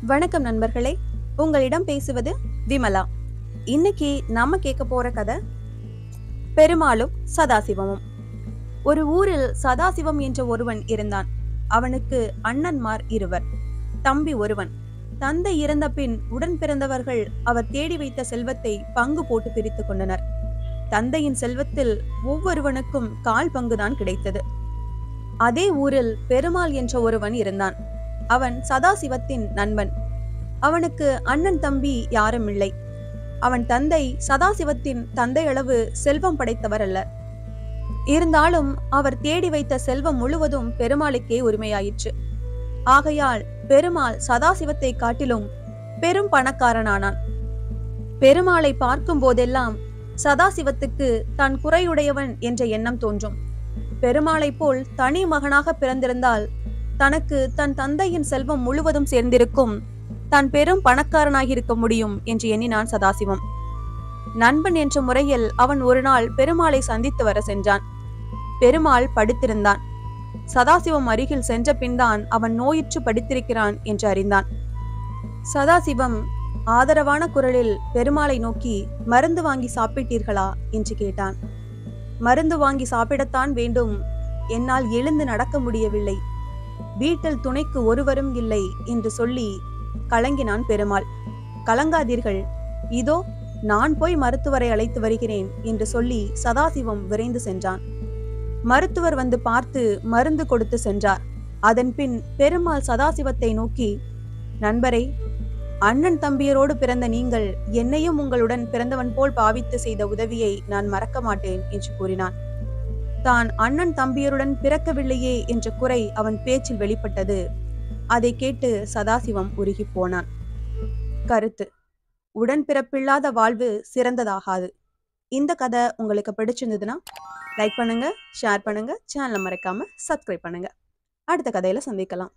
வணக்கம் நண்பர்களே, உங்களிடம் பேசுவது விமலா. இன்னைக்கு நாம கேட்க போற கதை பெருமாளும் சதாசிவமும். ஒரு ஊரில் சதாசிவம் என்ற ஒருவன் இருந்தான். அவனுக்கு அண்ணன்மார் இருவர், தம்பி ஒருவன். தந்தை இறந்த பின் உடன் பிறந்தவர்கள் அவர் தேடி வைத்த செல்வத்தை பங்கு போட்டு பிரித்து கொண்டனர். தந்தையின் செல்வத்தில் ஒவ்வொருவனுக்கும் கால் பங்குதான் கிடைத்தது. அதே ஊரில் பெருமாள் என்ற ஒருவன் இருந்தான். அவன் சதாசிவத்தின் நண்பன். அவனுக்கு அண்ணன் தம்பி யாரும் இல்லை. அவன் தந்தை சதாசிவத்தின் தந்தையளவு செல்வம் படைத்தவர் அல்ல. இருந்தாலும் அவர் தேடி வைத்த செல்வம் முழுவதும் பெருமாளுக்கே உரிமையாயிற்று. ஆகையால் பெருமாள் சதாசிவத்தை காட்டிலும் பெரும் பணக்காரனானான். பெருமாளை பார்க்கும் போதெல்லாம் சதாசிவத்துக்கு தான் குறையுடையவன் என்ற எண்ணம் தோன்றும். பெருமாளை போல் தனி மகனாக பிறந்திருந்தால் தனக்கு தன் தந்தையின் செல்வம் முழுவதும் சேர்ந்திருக்கும், தான் பெரும் பணக்காரனாகியிருக்க முடியும் என்று எண்ணினான் சதாசிவம். நண்பன் என்ற முறையில் அவன் ஒரு நாள் பெருமாளை சந்தித்து வர சென்றான். பெருமாள் படுத்திருந்தான். சதாசிவம் அருகில் சென்ற பின்தான் அவன் நோயுற்று படுத்திருக்கிறான் என்று அறிந்தான். சதாசிவம் ஆதரவான குரலில் பெருமாளை நோக்கி, மருந்து வாங்கி சாப்பிட்டீர்களா என்று கேட்டான். மருந்து வாங்கி சாப்பிடத்தான் வேண்டும், என்னால் எழுந்து நடக்க முடியவில்லை, வீட்டில் துணைக்கு ஒருவரும் இல்லை என்று சொல்லி கலங்கினான் பெருமாள். கலங்காதீர்கள், இதோ நான் போய் மருத்துவரை அழைத்து வருகிறேன் என்று சொல்லி சதாசிவம் விரைந்து சென்றான். மருத்துவர் வந்து பார்த்து மருந்து கொடுத்து சென்றார். அதன் பின் பெருமாள் சதாசிவத்தை நோக்கி, நண்பரே, அண்ணன் தம்பியரோடு பிறந்த நீங்கள் என்னையும் உங்களுடன் பிறந்தவன் போல் பாவித்து செய்த உதவியை நான் மறக்க மாட்டேன் என்று கூறினான். தான் அண்ணன் தம்பியருடன் பிறக்கவில்லையே என்ற குறை அவன் பேச்சில் வெளிப்பட்டது. அதை கேட்டு சதாசிவம் உருகி போனான். கருத்து: உடன்பிறப்பில்லாத வாழ்வு சிறந்ததாகாது. இந்த கதை உங்களுக்கு பிடிச்சிருந்ததுன்னா லைக் பண்ணுங்க, ஷேர் பண்ணுங்க, சேனலை மறக்காம சப்ஸ்கிரைப் பண்ணுங்க. அடுத்த கதையில சந்திக்கலாம்.